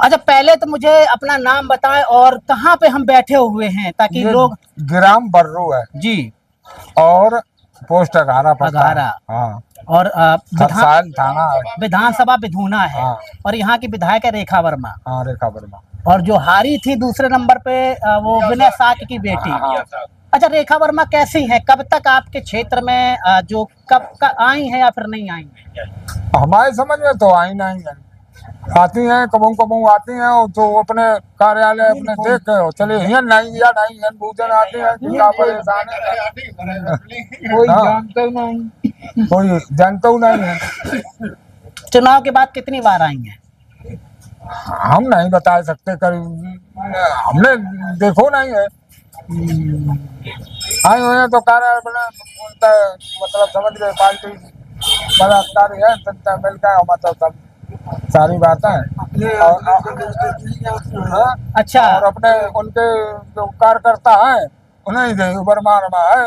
अच्छा, पहले तो मुझे अपना नाम बताएं और कहाँ पे हम बैठे हुए हैं ताकि ये लोग। ग्राम बर्रू है जी। और पोस्ट अघारा पड़ता है। अघारा। हाँ, और खरसाल थाना है। विधानसभा बिधूना है। हाँ। और यहाँ की विधायक है रेखा वर्मा। हाँ, रेखा वर्मा। और जो हारी थी दूसरे नंबर पे वो विनय साक की बेटी। हाँ। अच्छा, रेखा वर्मा कैसी हैं? कब तक आपके क्षेत्र में जो कब आई हैं या फिर नहीं आई हैं? हमारे समझ में तो आई नहीं है, आती हैं कबू कबू आती हैं और तो अपने कार्यालय अपने देख के चले हियन नहीं या नहीं हियन भूजन आती हैं कि क्या परेशान है। कोई जानते नहीं, कोई जानता नहीं है। चुनाव के बाद कितनी बार आई हैं? हम नहीं बता सकते, कर हमने देखो नहीं है। आए हुए हैं तो कार्यालय बना मतलब समझ गए, पार्टी पदाधिकारी है, जनता मिल का मतलब सब सारी बातें हैं। अच्छा। और अपने उनके जो कार्यकर्ता है उन्हें वर्मा है।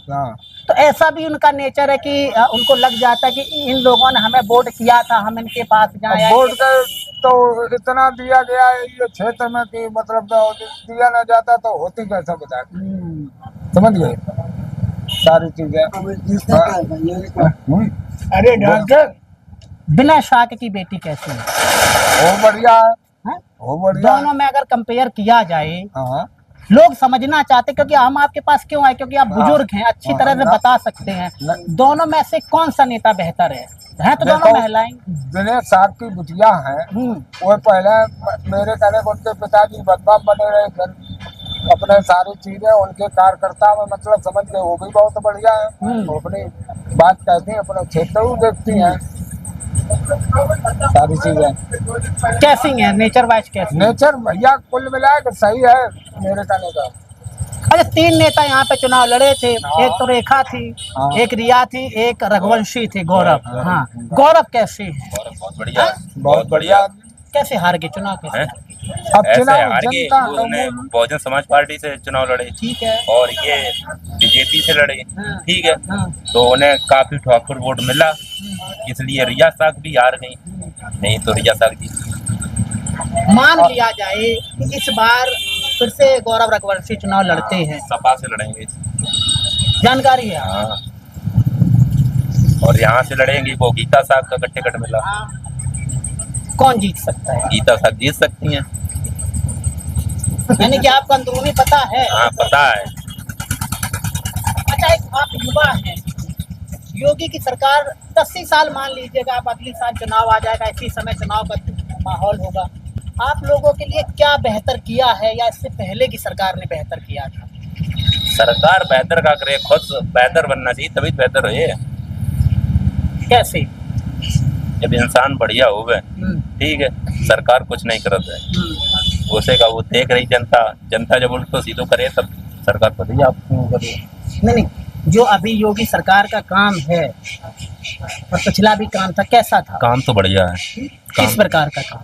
हाँ। तो ऐसा भी उनका नेचर है कि उनको लग जाता है कि इन लोगों ने हमें वोट किया था, हम इनके पास जाए। वोट तो इतना दिया गया है ये क्षेत्र में कि मतलब दिया ना जाता तो होती कैसे बता, समझ गए सारी चीजें। अरे डॉक्टर, विनय शाक की बेटी कैसी है? वो बढ़िया है, वो बढ़िया। दोनों में अगर कंपेयर किया जाए, हाँ, लोग समझना चाहते क्योंकि हम आपके पास क्यों आए, क्योंकि आप बुजुर्ग हैं, अच्छी तरह से बता सकते हैं दोनों में से कौन सा नेता बेहतर है तो दोनों महिलाएं। विनय साहब की बुटिया है, वो पहले मेरे कहने को उनके पिताजी बदनाम बने रहे, अपने सारी चीजें उनके कार्यकर्ता में मतलब समझ गए, वो भी बहुत बढ़िया है। वो अपनी बात कहती है, अपने क्षेत्र को देखती हैं, सारी चीजें कैसी है नेचर वाइज? कैसी नेचर भैया कुल मिला के सही है मेरे कहने का। अरे 3 नेता यहाँ पे चुनाव लड़े थे। एक तो रेखा थी, एक रिया थी, एक रघुवंशी थी, गौरव। हाँ, गौरव कैसे है? बहुत बढ़िया, बहुत बढ़िया। कैसे हार गए चुनाव? कैसे अब चुनाव जनता बहुजन समाज पार्टी से चुनाव लड़े, ठीक है, और ये बीजेपी से लड़े, ठीक है। तो उन्हें काफी ठोकर वोट मिला, इसलिए रिया साग भी हार गई, नहीं तो रिया साग जी। मान लिया जाए कि इस बार फिर से गौरव रघुवंशी चुनाव लड़ते हैं, सपा से लड़ेंगे, जानकारी है? हाँ। और यहाँ से लड़ेंगे वो गीता साग का टिकट मिला। कौन जीत सकता है? गीता साग जीत सकती हैं। यानी कि आपको अंदरूनी पता है? हाँ, पता है। अच्छा, एक आप युवा हैं, योगी की सरकार 80 साल मान लीजिएगा, आप अगली साल चुनाव आ जाएगा, इसी समय चुनाव का माहौल होगा, आप लोगों के लिए क्या बेहतर किया है या इससे पहले की सरकार ने बेहतर किया था? सरकार बेहतर का करे, खुद बेहतर बनना चाहिए तभी बेहतर हो। कैसे? जब इंसान बढ़िया हो गए, ठीक है, सरकार कुछ नहीं करत है, उसे का वो देख रही जनता, जनता जब उल्टो सीधो करे तब सरकार खुद ही आपको करे। नहीं, जो अभी योगी सरकार का काम है और पिछला भी काम था, कैसा था? काम तो बढ़िया है। किस प्रकार का काम?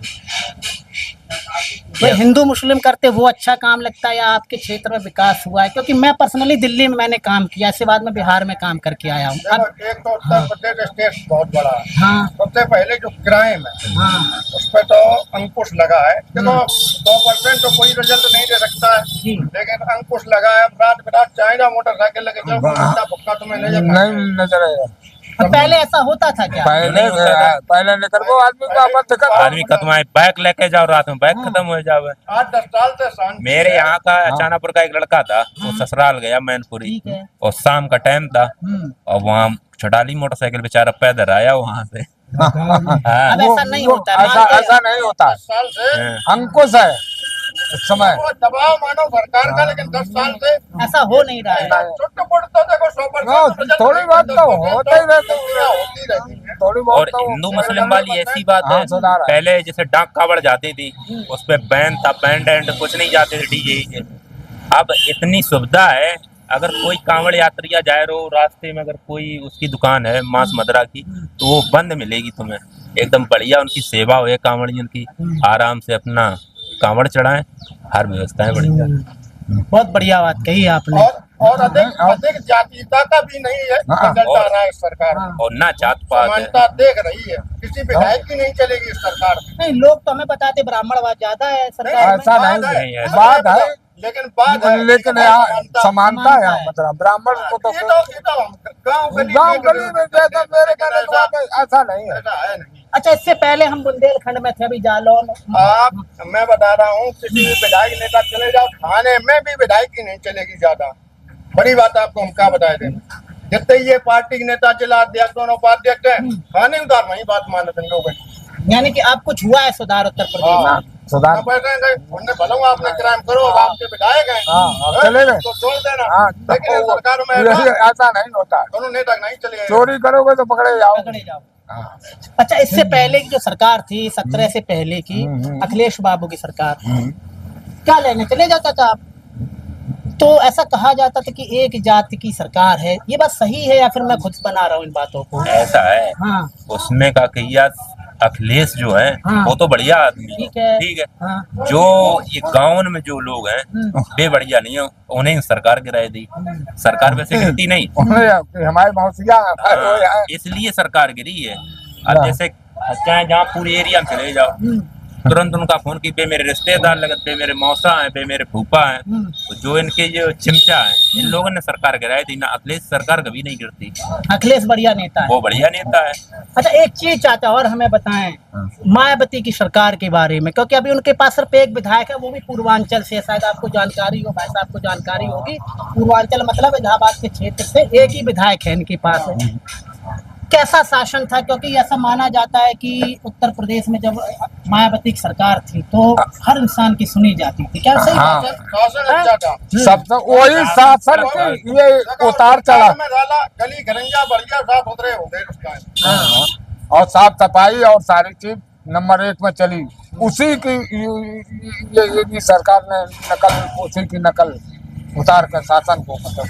भाई हिंदू मुस्लिम करते वो अच्छा काम लगता है या आपके क्षेत्र में विकास हुआ है? क्योंकि मैं पर्सनली दिल्ली में मैंने काम किया, इसके बाद में बिहार में काम करके आया हूँ। एक तो उत्तर प्रदेश स्टेट बहुत बड़ा है। हाँ। सबसे पहले जो क्राइम है, हाँ, उस पर तो अंकुश लगा है। देखो 2% तो कोई रिजल्ट नहीं दे सकता है, लेकिन अंकुश लगा है। रात बिरात चाइना मोटरसाइकिल लगे भुक्का तुम्हें नहीं नजर आएगा। पहले ऐसा होता था क्या? पहले निकल वो आदमी खत्म है, बैग लेके जाओ, रात में बैग खत्म हो जावे। 8-10 साल से मेरे यहाँ का अचानापुर का एक लड़का था, वो ससुराल गया मैनपुरी, और शाम का टाइम था, और वहाँ छटाली मोटरसाइकिल बेचारा पैदल आया वहाँ से। ऐसा नहीं होता, ऐसा नहीं होता। साल से अंकुश है इस समय, दबाव मानो सरकार का, लेकिन 10 साल से ऐसा हो नहीं रहा है। छोटे मोटे तो देखो 100% थोड़ी बहुत तो होता ही रहती है, थोड़ी बहुत। और हिंदू मुस्लिम वाली ऐसी बात है, पहले जैसे डाक कावड़ जाती थी, उस पे बैन था, बैंड एंड कुछ नहीं जाते थे डीजे। अब इतनी सुविधा है, अगर कोई कांवड़ यात्रिया जाए रहो रास्ते में, अगर कोई उसकी दुकान है मांस मदरा की, तो वो बंद मिलेगी तुम्हें, एकदम बढ़िया उनकी सेवा हो कांवड़ियन की, आराम से अपना कांवड़ चढ़ाएं, हर व्यवस्था है बढ़िया। बहुत बढ़िया बात कही आपने। और अधिक जातीयता का भी नहीं है रिजल्ट आ रहा है इस सरकार में। और ना जात पात है। समानता देख रही है, किसी विधायक की नहीं चलेगी इस सरकार में। नहीं, लोग तो हमें बताते ब्राह्मणवाद ज्यादा है सरकार में। ऐसा नहीं है, बात है, लेकिन यहाँ समानता है यहाँ, मतलब ब्राह्मण को तो गाँव गली में जैसा मेरे कहने की बात है, ऐसा नहीं है। ऐसा है नहीं। अच्छा, इससे पहले हम बुंदेलखंड में थे, अभी जालौन। आप, मैं बता रहा हूँ, किसी भी विधायक नेता चले जाओ थाने में भी विधायक की नहीं चलेगी ज्यादा। बड़ी बात आपको हम क्या बताए थे, जितने ये पार्टी के नेता, जिला अध्यक्ष, दोनों उपाध्यक्ष हैं, थाने उतार नहीं बात मानते लोग। यानी कि आप कुछ हुआ है सुधार उत्तर प्रदेश में? सुधार उन्हें भलो आपने क्राइम करो, आपके विधायक हैं, चले गए तो छोड़ देना। हाँ, लेकिन सरकार में ऐसा नहीं होता है। दोनों नेता नहीं चले। चोरी करोगे तो पकड़े जाओ। हाँ। अच्छा, इससे पहले की जो सरकार थी 17 से पहले की, अखिलेश बाबू की सरकार, क्या लेने चले जाता था आप? तो ऐसा कहा जाता था कि एक जाति की सरकार है, ये बात सही है या फिर मैं खुद बना रहा हूँ इन बातों को? ऐसा है। हाँ। उसमें का कहिया अखिलेश जो है, हाँ। वो तो बढ़िया आदमी है, ठीक है। ठीक है। हाँ। जो ये गाँव में जो लोग हैं वे बढ़िया नहीं है, उन्हें सरकार गिराए दी। सरकार वैसे गिरती नहीं, हमारे मौसिया इसलिए सरकार गिरी है। अब जैसे चाहे जहाँ पूरे एरिया में चले जाओ, तुरंत उनका फोन की पे मेरे रिश्तेदार लगत, पे मेरे मौसा हैं, पे मेरे फूफा हैं, तो जो इनके जो चिमचा है, इन लोगों ने सरकार गिराई थी ना। अखिलेश सरकार कभी नहीं गिरती। अखिलेश बढ़िया नेता है, वो बढ़िया नेता है। अच्छा, एक चीज चाचा और हमें बताएं मायावती की सरकार के बारे में, क्योंकि अभी उनके पास सिर्फ एक विधायक है, वो भी पूर्वांचल से, शायद आपको जानकारी हो, भाई साहब को जानकारी होगी। पूर्वांचल मतलब इलाहाबाद के क्षेत्र से एक ही विधायक है इनके पास। कैसा शासन था? क्योंकि ऐसा माना जाता है कि उत्तर प्रदेश में जब मायावती की सरकार थी तो हर इंसान की सुनी जाती थी। क्या सही बात है? शासन अच्छा था। सब तो वही शासन की ये उतार चढ़ा, गली घरंजा बढ़िया साफ सुथरे हो गए उसका, और साफ सफाई और सारी चीज नंबर 1 में चली। उसी की ये सरकार ने नकल, उसी की नकल उतार कर शासन को, मतलब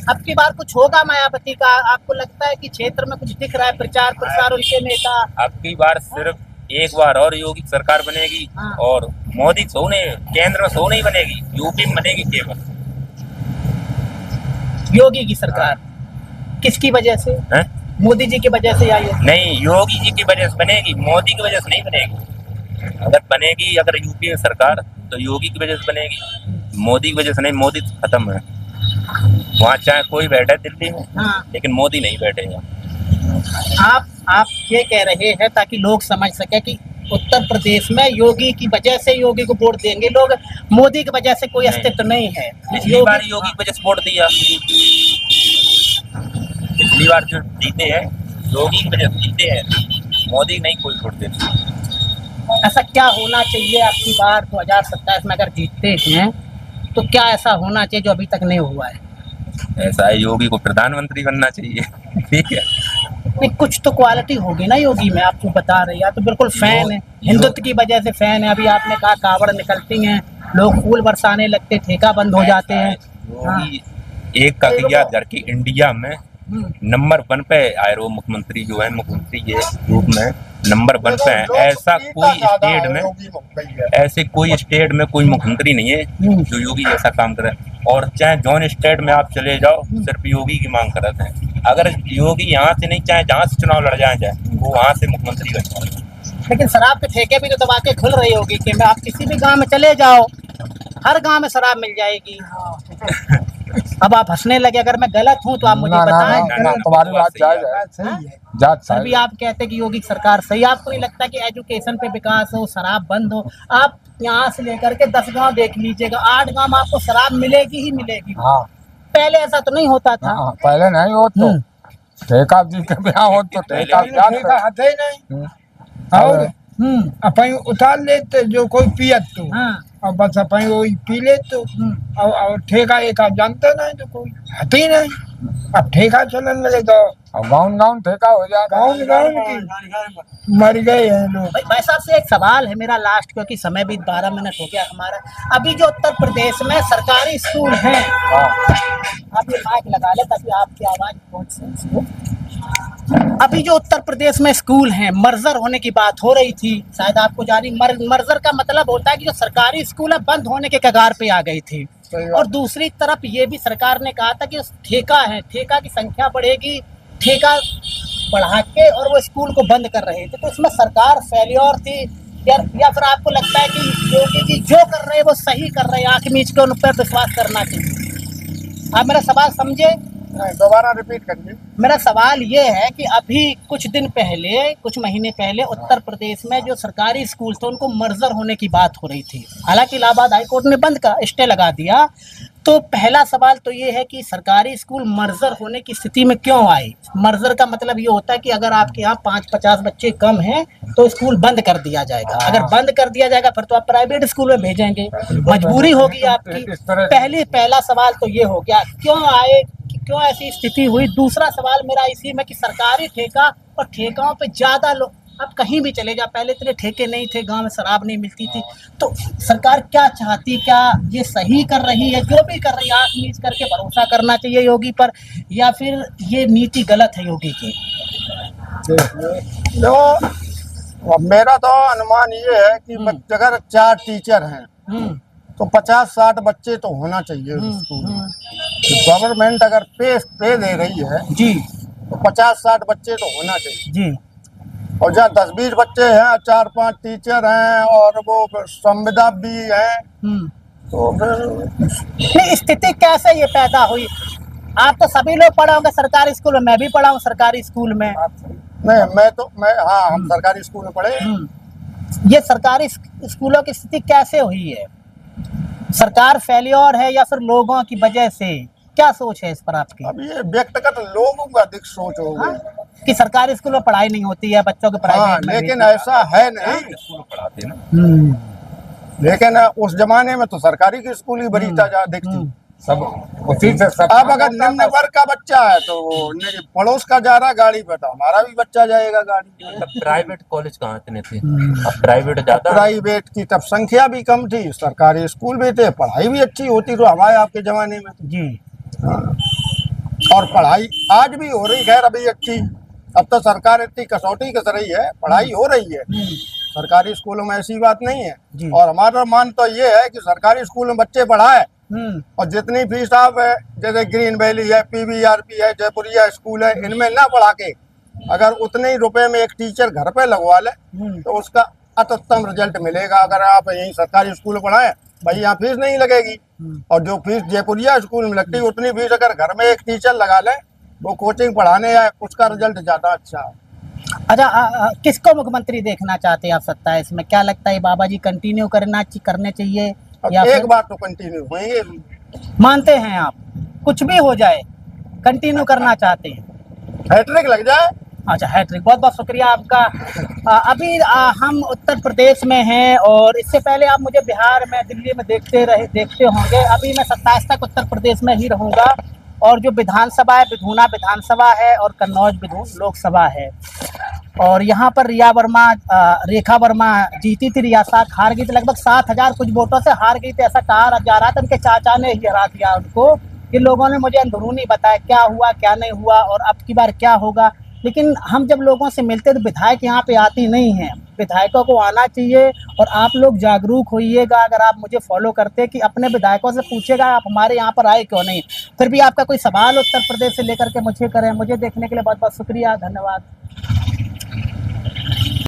अब की बार कुछ होगा मायावती का? आपको लगता है कि क्षेत्र में कुछ दिख रहा है, प्रचार प्रसार उनके नेता? अब की बार सिर्फ एक बार और योगी सरकार बनेगी, और मोदी सो नहीं, केंद्र में सो नहीं बनेगी, यूपी में बनेगी केवल योगी की सरकार। किसकी वजह से है? मोदी जी की वजह से या योगी? नहीं, योगी जी की वजह से बनेगी, मोदी की वजह से नहीं बनेगी। अगर बनेगी, अगर यूपी में सरकार, तो योगी की वजह से बनेगी, मोदी की वजह से नहीं। मोदी तो खत्म है, वहाँ चाहे कोई बैठे दिल्ली में, लेकिन मोदी नहीं बैठेगा। आप ये कह रहे हैं ताकि लोग समझ सके कि उत्तर प्रदेश में योगी की वजह से योगी को वोट देंगे लोग, मोदी की वजह से कोई अस्तित्व नहीं है। पिछली बार योगी की वजह से वोट दिया, पिछली बार जो जीते हैं योगी की वजह से जीते हैं, मोदी नहीं कोई वोट देते। ऐसा क्या होना चाहिए आपकी बार 2027 में अगर जीतते हैं तो क्या ऐसा होना चाहिए जो अभी तक नहीं हुआ है? ऐसा है, योगी को प्रधानमंत्री बनना चाहिए। ठीक है, नहीं, कुछ तो क्वालिटी होगी ना योगी में, आपको बता रही है। तो बिल्कुल फैन है, हिंदुत्व की वजह से फैन है। अभी आपने कहा कावड़ निकलती हैं, लोग फूल बरसाने लगते, ठेका बंद हो जाते हैं। योगी एक का किया घर की इंडिया में नंबर 1 पे आए वो मुख्यमंत्री जो है, मुख्यमंत्री के रूप में नंबर 1 पे है। ऐसा कोई स्टेट में, ऐसे कोई स्टेट में कोई मुख्यमंत्री नहीं है जो योगी जैसा काम करे। और चाहे जौन स्टेट में आप चले जाओ, सिर्फ योगी की मांग करते हैं। अगर योगी यहाँ से नहीं, चाहे जहाँ से चुनाव लड़ जाए वो वहाँ से मुख्यमंत्री बन जाए। लेकिन शराब के ठेके भी तो दबा के खुल रही होगी कि आप किसी भी गांव में चले जाओ, हर गांव में शराब मिल जाएगी। अब आप हंसने लगे, अगर मैं गलत हूँ तो आप मुझे बताएं। तुम्हारी बात जायज है। अभी आप कहते हैं कि योगी सरकार सही, आपको नहीं लगता कि एजुकेशन पे विकास हो, शराब बंद हो? आप यहाँ से लेकर के 10 गांव देख लीजिएगा, 8 गांव में आपको शराब मिलेगी ही मिलेगी। पहले ऐसा तो नहीं होता था। पहले नहीं हो तो ठेका जी के ब्याह हो तो ठेका हाथ ही नहीं, और अपन उतार लेते जो कोई पियत तो, और बस अपन वो पी ले तो, और ठेका एक आप जानते नहीं तो कोई हाथ ही नहीं। अब ठेका चलन लगे तो गाउन ठेका हो जाए, गाउन की मर गए हैं लोग। भाई साहब से एक सवाल है मेरा लास्ट, क्योंकि समय भी 12 मिनट हो गया हमारा। अभी जो उत्तर प्रदेश में सरकारी स्कूल हैं, आप ये माइक लगा ले ताकि आपकी आवाज पहुंच सके। अभी जो उत्तर प्रदेश में स्कूल हैं, मर्जर होने की बात हो रही थी, शायद आपको जानी। मर्जर का मतलब होता है कि जो सरकारी स्कूल है बंद होने के कगार पे आ गई थी। सही बात। और दूसरी तरफ ये भी सरकार ने कहा था कि ठेका है, ठेका की संख्या बढ़ेगी, ठेका बढ़ा के और वो स्कूल को बंद कर रहे थे। तो इसमें सरकार फेल्योर थी या फिर आपको लगता है कि योगी जी जो कर रहे हैं वो सही कर रहे हैं, आंख मीच के उन पर विश्वास करना चाहिए? आप मेरा सवाल समझे? दोबारा रिपीट करिए। मेरा सवाल ये है कि अभी कुछ दिन पहले, कुछ महीने पहले उत्तर प्रदेश में जो सरकारी स्कूल थे उनको मर्जर होने की बात हो रही थी। हालांकि इलाहाबाद हाई कोर्ट ने बंद का स्टे लगा दिया। तो पहला सवाल तो ये है कि सरकारी स्कूल मर्जर होने की स्थिति में क्यों आए? मर्जर का मतलब ये होता है कि अगर आपके यहाँ 5-50 बच्चे कम हैं तो स्कूल बंद कर दिया जाएगा। अगर बंद कर दिया जाएगा फिर तो आप प्राइवेट स्कूल में भेजेंगे, मजबूरी होगी आपकी। पहला सवाल तो ये हो गया, क्यों आए, क्यों ऐसी स्थिति हुई? दूसरा सवाल मेरा इसी में कि सरकारी ठेका और ठेकाओं पे ज्यादा लोग, अब कहीं भी चले जा, पहले इतने ठेके नहीं थे, गांव में शराब नहीं मिलती थी। तो सरकार क्या चाहती, क्या ये सही कर रही है? जो भी कर रही है आंख मीच करके भरोसा करना चाहिए योगी पर, या फिर ये नीति गलत है योगी की? जो मेरा तो अनुमान ये है कि अगर 4 टीचर हैं तो 50-60 बच्चे तो होना चाहिए स्कूल में। गवर्नमेंट अगर पे दे रही है जी तो 50-60 बच्चे तो होना चाहिए जी। और जहाँ 10-20 बच्चे हैं, 4-5 टीचर हैं और वो संविदा भी हैं, तो नहीं, स्थिति कैसे ये पैदा हुई? आप तो सभी लोग पढ़े होंगे सरकारी स्कूल में, मैं भी पढ़ा हूँ सरकारी स्कूल में। नहीं, हाँ, हम सरकारी स्कूल में पढ़े। ये सरकारी स्कूलों की स्थिति कैसे हुई है? सरकार फेल्योर है या फिर लोगों की वजह से? क्या सोच है इस पर आपकी? अब ये व्यक्तिगत लोगों का अधिक सोच हो गई कि सरकारी स्कूल में पढ़ाई नहीं होती है, बच्चों के प्राइवेट में। लेकिन ऐसा है नहीं, स्कूल पढ़ाते ना। लेकिन उस जमाने में तो सरकारी की स्कूल ही बड़ी दिखती। सब उसी से सब। अब अगर निम्न वर्ग का बच्चा है तो पड़ोस का जा रहा गाड़ी पे, तो हमारा भी बच्चा जाएगा गाड़ी। प्राइवेट कॉलेज कहाँ इतने थे, अब प्राइवेट ज्यादा। प्राइवेट की तब संख्या भी कम थी, सरकारी स्कूल भी थे, पढ़ाई भी अच्छी होती तो हमारे आपके जमाने में जी। हाँ। और पढ़ाई आज भी हो रही, खैर अभी अच्छी। अब तो सरकार इतनी कसौटी कस रही है, पढ़ाई हो रही है सरकारी स्कूलों में, ऐसी बात नहीं है। और हमारा मान तो ये है कि सरकारी स्कूल में बच्चे पढ़ाए और जितनी फीस आप जैसे ग्रीन वैली है, PVRP है, जयपुरिया स्कूल है, इनमें ना पढ़ा के अगर उतने ही रुपए में एक टीचर घर पे लगवा ले तो उसका अत्युत्तम रिजल्ट मिलेगा। अगर आप यही सरकारी स्कूल में पढ़ाएं, भाई यहाँ फीस नहीं लगेगी, और जो फीस जयपुरिया स्कूल में लगती है उतनी फीस अगर घर में एक टीचर लगा ले, वो कोचिंग पढ़ाने आए, उसका रिजल्ट ज्यादा अच्छा है। अच्छा, किसको मुख्यमंत्री देखना चाहते हैं आप 27 में? क्या लगता है बाबा जी कंटिन्यू करने चाहिए या एक बार तो कंटिन्यू होंगे? मानते हैं आप कुछ भी हो जाए कंटिन्यू करना चाहते हैं? हैट्रिक लग जाए। अच्छा, हैट्रिक, बहुत बहुत शुक्रिया आपका। अभी हम उत्तर प्रदेश में हैं और इससे पहले आप मुझे बिहार में, दिल्ली में देखते होंगे। अभी मैं 27 तक उत्तर प्रदेश में ही रहूँगा और जो विधानसभा है, विधूना विधानसभा है और कन्नौज लोकसभा है। और यहाँ पर रेखा वर्मा जीती थी, रिया साख हार गई थी, लगभग 7,000 कुछ वोटों से हार गई थी, ऐसा कहा जा रहा था। उनके चाचा ने ही हरा दिया उनको। ये लोगों ने मुझे अंदरूनी बताया क्या हुआ क्या नहीं हुआ और अब की बार क्या होगा। लेकिन हम जब लोगों से मिलते तो विधायक यहाँ पे आती नहीं हैं। विधायकों को आना चाहिए और आप लोग जागरूक होइएगा। अगर आप मुझे फॉलो करते कि अपने विधायकों से पूछेगा आप हमारे यहाँ पर आए क्यों नहीं। फिर भी आपका कोई सवाल उत्तर प्रदेश से लेकर के मुझे करें। मुझे देखने के लिए बहुत बहुत शुक्रिया, धन्यवाद।